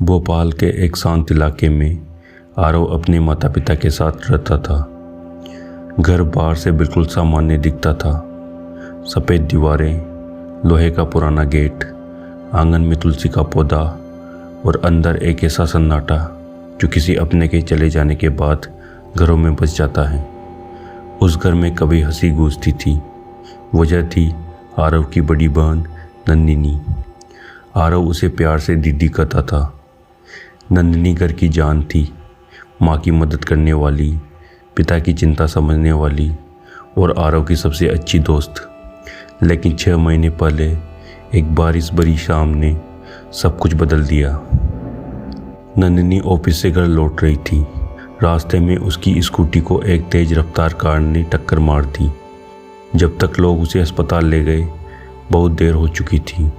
भोपाल के एक शांत इलाके में आरव अपने माता पिता के साथ रहता था। घर बाहर से बिल्कुल सामान्य दिखता था। सफ़ेद दीवारें, लोहे का पुराना गेट, आंगन में तुलसी का पौधा और अंदर एक ऐसा सन्नाटा जो किसी अपने के चले जाने के बाद घरों में बस जाता है। उस घर में कभी हंसी गूंजती थी। वजह थी आरव की बड़ी बहन नंदिनी। आरव उसे प्यार से दीदी कहता था। नंदिनी घर की जान थी, माँ की मदद करने वाली, पिता की चिंता समझने वाली और आरव की सबसे अच्छी दोस्त। लेकिन 6 महीने पहले एक बारिश भरी शाम ने सब कुछ बदल दिया। नंदिनी ऑफिस से घर लौट रही थी। रास्ते में उसकी स्कूटी को एक तेज रफ्तार कार ने टक्कर मार दी। जब तक लोग उसे अस्पताल ले गए बहुत देर हो चुकी थी।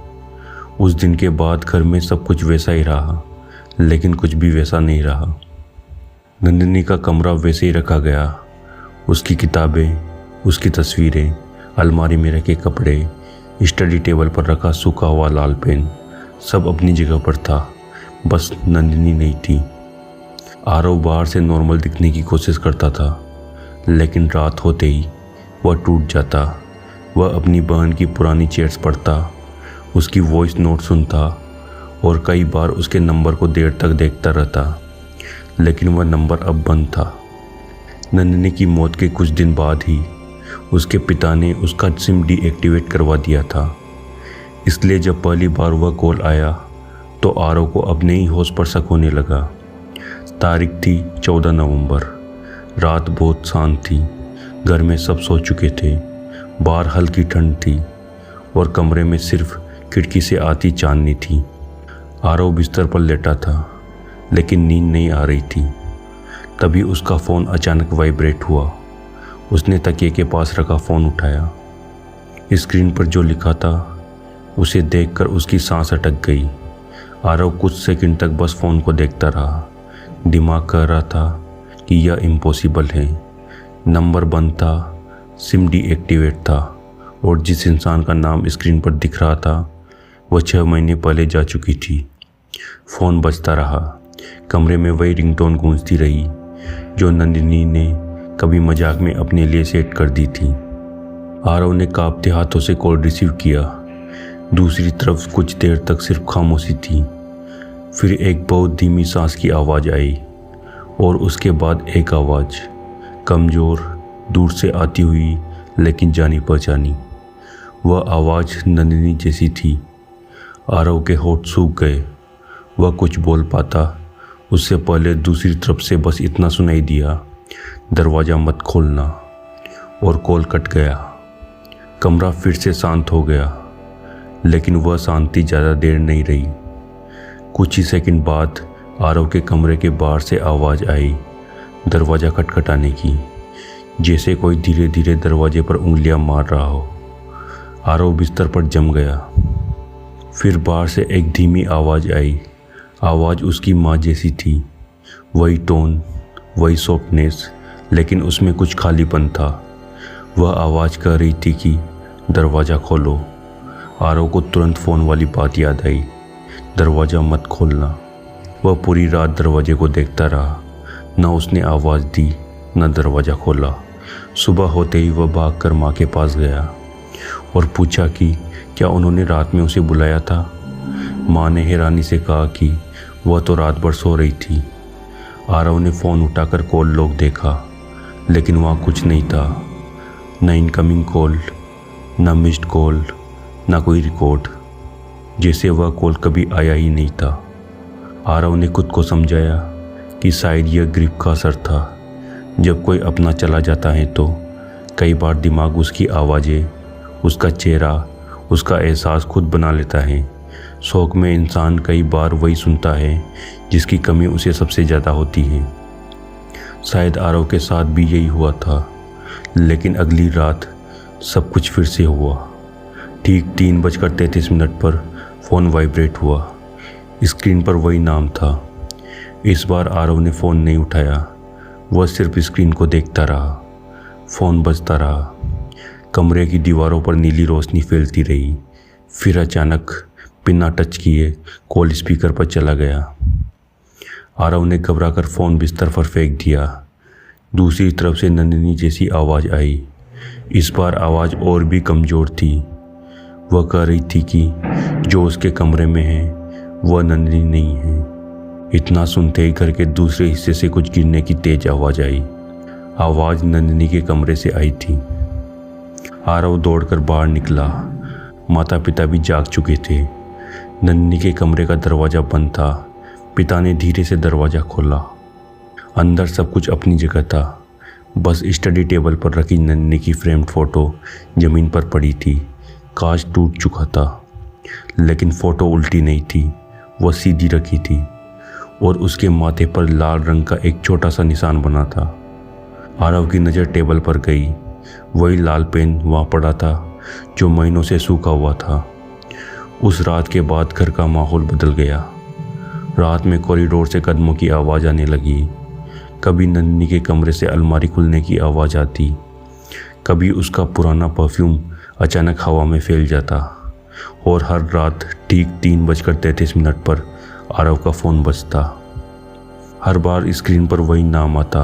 उस दिन के बाद घर में सब कुछ वैसा ही रहा, लेकिन कुछ भी वैसा नहीं रहा। नंदिनी का कमरा वैसे ही रखा गया। उसकी किताबें, उसकी तस्वीरें, अलमारी में रखे कपड़े, स्टडी टेबल पर रखा सूखा हुआ लाल पेन, सब अपनी जगह पर था। बस नंदिनी नहीं थी। आरव बाहर से नॉर्मल दिखने की कोशिश करता था, लेकिन रात होते ही वह टूट जाता। वह अपनी बहन की पुरानी चैट्स पढ़ता, उसकी वॉइस नोट सुनता और कई बार उसके नंबर को देर तक देखता रहता, लेकिन वह नंबर अब बंद था। नंदिनी की मौत के कुछ दिन बाद ही उसके पिता ने उसका सिम डीएक्टिवेट करवा दिया था। इसलिए जब पहली बार वह कॉल आया तो आरव को अपने ही होश पर शक होने लगा। तारीख थी 14 नवंबर। रात बहुत शांत थी। घर में सब सो चुके थे। बाहर हल्की ठंड थी और कमरे में सिर्फ खिड़की से आती चांदनी थी। आरव बिस्तर पर लेटा था, लेकिन नींद नहीं आ रही थी। तभी उसका फ़ोन अचानक वाइब्रेट हुआ। उसने तकिए के पास रखा फ़ोन उठाया। स्क्रीन पर जो लिखा था उसे देखकर उसकी सांस अटक गई। आरव कुछ सेकंड तक बस फ़ोन को देखता रहा। दिमाग कह रहा था कि यह इम्पॉसिबल है। नंबर बंद था, सिम डीएक्टिवेट था और जिस इंसान का नाम स्क्रीन पर दिख रहा था वह 6 महीने पहले जा चुकी थी। फ़ोन बजता रहा। कमरे में वही रिंगटोन गूंजती रही जो नंदिनी ने कभी मजाक में अपने लिए सेट कर दी थी। आरव ने कांपते हाथों से कॉल रिसीव किया। दूसरी तरफ कुछ देर तक सिर्फ खामोशी थी। फिर एक बहुत धीमी सांस की आवाज़ आई और उसके बाद एक आवाज़, कमज़ोर, दूर से आती हुई लेकिन जानी पहचानी। वह आवाज़ नंदिनी जैसी थी। आरव के होंठ सूख गए। वह कुछ बोल पाता उससे पहले दूसरी तरफ से बस इतना सुनाई दिया, दरवाज़ा मत खोलना, और कॉल कट गया। कमरा फिर से शांत हो गया, लेकिन वह शांति ज़्यादा देर नहीं रही। कुछ ही सेकंड बाद आरव के कमरे के बाहर से आवाज़ आई, दरवाज़ा खटखटाने की, जैसे कोई धीरे धीरे दरवाजे पर उंगलियां मार रहा हो। आरव बिस्तर पर जम गया। फिर बाहर से एक धीमी आवाज़ आई। आवाज़ उसकी माँ जैसी थी। वही टोन, वही सॉफ्टनेस, लेकिन उसमें कुछ खालीपन था। वह आवाज़ कह रही थी कि दरवाज़ा खोलो। आरव को तुरंत फ़ोन वाली बात याद आई, दरवाज़ा मत खोलना। वह पूरी रात दरवाजे को देखता रहा। न उसने आवाज़ दी, न दरवाज़ा खोला। सुबह होते ही वह भागकर माँ के पास गया और पूछा कि क्या उन्होंने रात में उसे बुलाया था। माँ ने हैरानी से कहा कि वह तो रात भर सो रही थी। आरव ने फ़ोन उठाकर कॉल लॉग देखा, लेकिन वहाँ कुछ नहीं था। न इनकमिंग कॉल, न मिस्ड कॉल, न कोई रिकॉर्ड, जैसे वह कॉल कभी आया ही नहीं था। आरव ने खुद को समझाया कि शायद यह ग्रिप का असर था। जब कोई अपना चला जाता है तो कई बार दिमाग उसकी आवाज़ें, उसका चेहरा, उसका एहसास खुद बना लेता है। शौक में इंसान कई बार वही सुनता है जिसकी कमी उसे सबसे ज़्यादा होती है। शायद आरव के साथ भी यही हुआ था, लेकिन अगली रात सब कुछ फिर से हुआ। ठीक 3:33 पर फ़ोन वाइब्रेट हुआ। स्क्रीन पर वही नाम था। इस बार आरव ने फ़ोन नहीं उठाया। वह सिर्फ स्क्रीन को देखता रहा। फ़ोन बजता रहा। कमरे की दीवारों पर नीली रोशनी फैलती रही। फिर अचानक बिना टच किए कॉल स्पीकर पर चला गया। आरव ने घबराकर फ़ोन बिस्तर पर फेंक दिया। दूसरी तरफ से नंदिनी जैसी आवाज़ आई। इस बार आवाज़ और भी कमज़ोर थी। वह कह रही थी कि जो उसके कमरे में है वह नंदिनी नहीं है। इतना सुनते ही घर के दूसरे हिस्से से कुछ गिरने की तेज आवाज़ आई। आवाज़ नंदिनी के कमरे से आई थी। आरव दौड़कर बाहर निकला। माता पिता भी जाग चुके थे। नंदिनी के कमरे का दरवाज़ा बंद था। पिता ने धीरे से दरवाज़ा खोला। अंदर सब कुछ अपनी जगह था। बस स्टडी टेबल पर रखी नंदिनी की फ्रेम्ड फ़ोटो ज़मीन पर पड़ी थी। कांच टूट चुका था, लेकिन फ़ोटो उल्टी नहीं थी, वह सीधी रखी थी और उसके माथे पर लाल रंग का एक छोटा सा निशान बना था। आरव की नज़र टेबल पर गई। वही लाल पेन वहाँ पड़ा था जो महीनों से सूखा हुआ था। उस रात के बाद घर का माहौल बदल गया। रात में कॉरिडोर से कदमों की आवाज़ आने लगी। कभी नंदिनी के कमरे से अलमारी खुलने की आवाज़ आती, कभी उसका पुराना परफ्यूम अचानक हवा में फैल जाता। और हर रात ठीक 3:33 पर आरव का फ़ोन बजता। हर बार स्क्रीन पर वही नाम आता,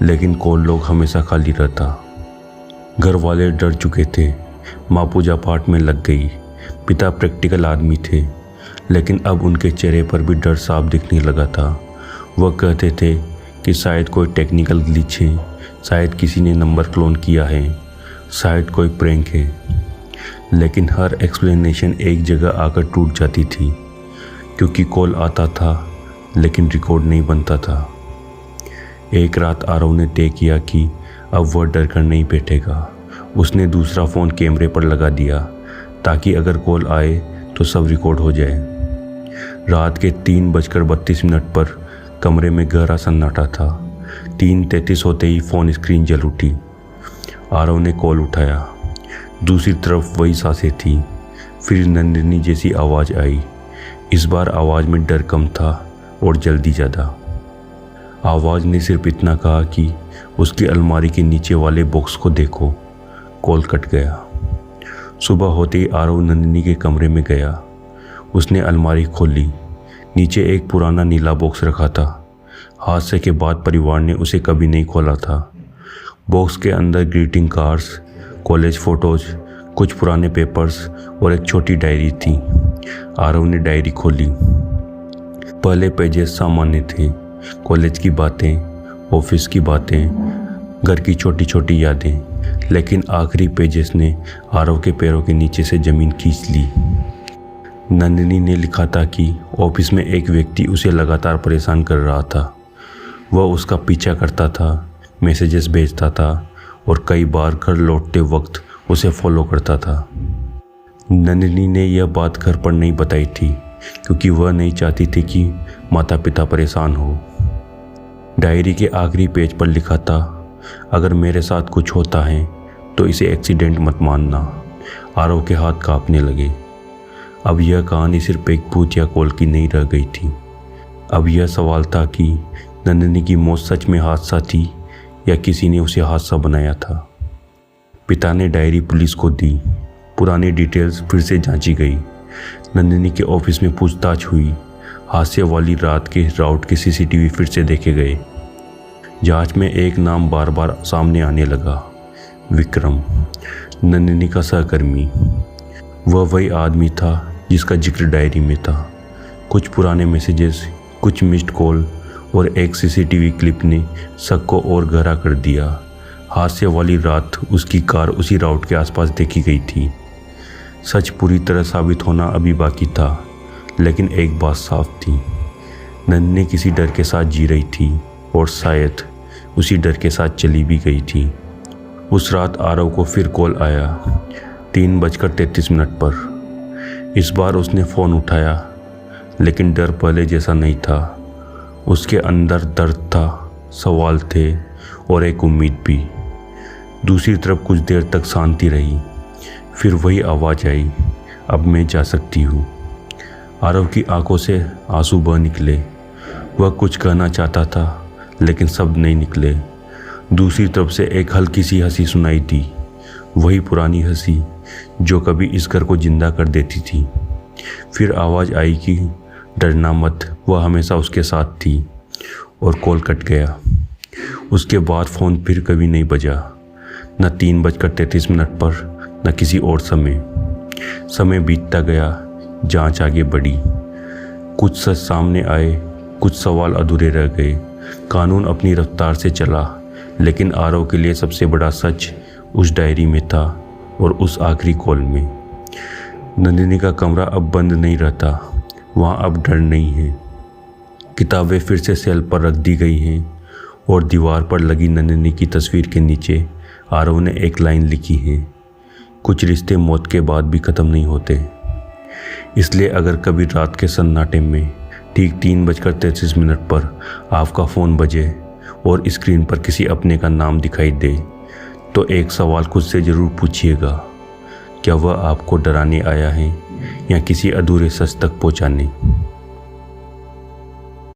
लेकिन कॉल लॉग हमेशा खाली रहता। घर वाले डर चुके थे। माँ पूजा पाठ में लग गई। पिता प्रैक्टिकल आदमी थे, लेकिन अब उनके चेहरे पर भी डर साफ दिखने लगा था। वह कहते थे कि शायद कोई टेक्निकल ग्लिच है, शायद किसी ने नंबर क्लोन किया है, शायद कोई प्रैंक है। लेकिन हर एक्सप्लेनेशन एक जगह आकर टूट जाती थी, क्योंकि कॉल आता था लेकिन रिकॉर्ड नहीं बनता था। एक रात आरव ने तय किया कि अब वह डर कर नहीं बैठेगा। उसने दूसरा फ़ोन कैमरे पर लगा दिया ताकि अगर कॉल आए तो सब रिकॉर्ड हो जाए। रात के 3:32 पर कमरे में गहरा सन्नाटा था। 3:33 होते ही फ़ोन स्क्रीन जल उठी। आरव ने कॉल उठाया। दूसरी तरफ वही सांसें थी। फिर नंदिनी जैसी आवाज़ आई। इस बार आवाज़ में डर कम था और जल्दी ज़्यादा। आवाज़ ने सिर्फ इतना कहा कि उसकी अलमारी के नीचे वाले बॉक्स को देखो। कॉल कट गया। सुबह होते ही आरव नंदिनी के कमरे में गया। उसने अलमारी खोली। नीचे एक पुराना नीला बॉक्स रखा था। हादसे के बाद परिवार ने उसे कभी नहीं खोला था। बॉक्स के अंदर ग्रीटिंग कार्ड्स, कॉलेज फ़ोटोज़, कुछ पुराने पेपर्स और एक छोटी डायरी थी। आरव ने डायरी खोली। पहले पेजेस सामान्य थे, कॉलेज की बातें, ऑफिस की बातें, घर की छोटी छोटी यादें। लेकिन आखिरी पेजेस ने आरव के पैरों के नीचे से ज़मीन खींच ली। नंदिनी ने लिखा था कि ऑफिस में एक व्यक्ति उसे लगातार परेशान कर रहा था। वह उसका पीछा करता था, मैसेजेस भेजता था और कई बार घर लौटते वक्त उसे फॉलो करता था। नंदिनी ने यह बात घर पर नहीं बताई थी, क्योंकि वह नहीं चाहती थी कि माता पिता परेशान हो। डायरी के आखिरी पेज पर लिखा था, अगर मेरे साथ कुछ होता है तो इसे एक्सीडेंट मत मानना। आरव के हाथ कांपने लगे। अब यह कहानी सिर्फ एक भूतिया कॉल की नहीं रह गई थी। अब यह सवाल था कि नंदिनी की मौत सच में हादसा थी या किसी ने उसे हादसा बनाया था। पिता ने डायरी पुलिस को दी। पुरानी डिटेल्स फिर से जांची गई। नंदिनी के ऑफिस में पूछताछ हुई। हादसे वाली रात के राउट के सीसीटीवी फिर से देखे गए। जांच में एक नाम बार बार सामने आने लगा, विक्रम, नंदिनी का सहकर्मी। वह वही आदमी था जिसका जिक्र डायरी में था। कुछ पुराने मैसेजेस, कुछ मिस्ड कॉल और एक सीसीटीवी क्लिप ने शक को और गहरा कर दिया। हादसे वाली रात उसकी कार उसी राउट के आसपास देखी गई थी। सच पूरी तरह साबित होना अभी बाकी था, लेकिन एक बात साफ थी, नंदिनी किसी डर के साथ जी रही थी और शायद उसी डर के साथ चली भी गई थी। उस रात आरव को फिर कॉल आया, 3:33 पर। इस बार उसने फ़ोन उठाया, लेकिन डर पहले जैसा नहीं था। उसके अंदर दर्द था, सवाल थे और एक उम्मीद भी। दूसरी तरफ कुछ देर तक शांति रही। फिर वही आवाज़ आई, अब मैं जा सकती हूँ। आरव की आंखों से आंसू बह निकले। वह कुछ कहना चाहता था, लेकिन शब्द नहीं निकले। दूसरी तरफ से एक हल्की सी हंसी सुनाई दी, वही पुरानी हंसी जो कभी इस घर को जिंदा कर देती थी। फिर आवाज़ आई कि डरना मत, वह हमेशा उसके साथ थी। और कॉल कट गया। उसके बाद फ़ोन फिर कभी नहीं बजा, न 3:33 पर, न किसी और समय। समय बीतता गया, जांच आगे बढ़ी। कुछ सच सामने आए, कुछ सवाल अधूरे रह गए। कानून अपनी रफ्तार से चला, लेकिन आरव के लिए सबसे बड़ा सच उस डायरी में था और उस आखिरी कॉल में। नंदिनी का कमरा अब बंद नहीं रहता, वहाँ अब डर नहीं है। किताबें फिर से शेल्फ पर रख दी गई हैं और दीवार पर लगी नंदिनी की तस्वीर के नीचे आरव ने एक लाइन लिखी है, कुछ रिश्ते मौत के बाद भी ख़त्म नहीं होते। इसलिए अगर कभी रात के सन्नाटे में ठीक 3:33 पर आपका फ़ोन बजे और स्क्रीन पर किसी अपने का नाम दिखाई दे, तो एक सवाल खुद से ज़रूर पूछिएगा, क्या वह आपको डराने आया है या किसी अधूरे सच तक पहुँचाने।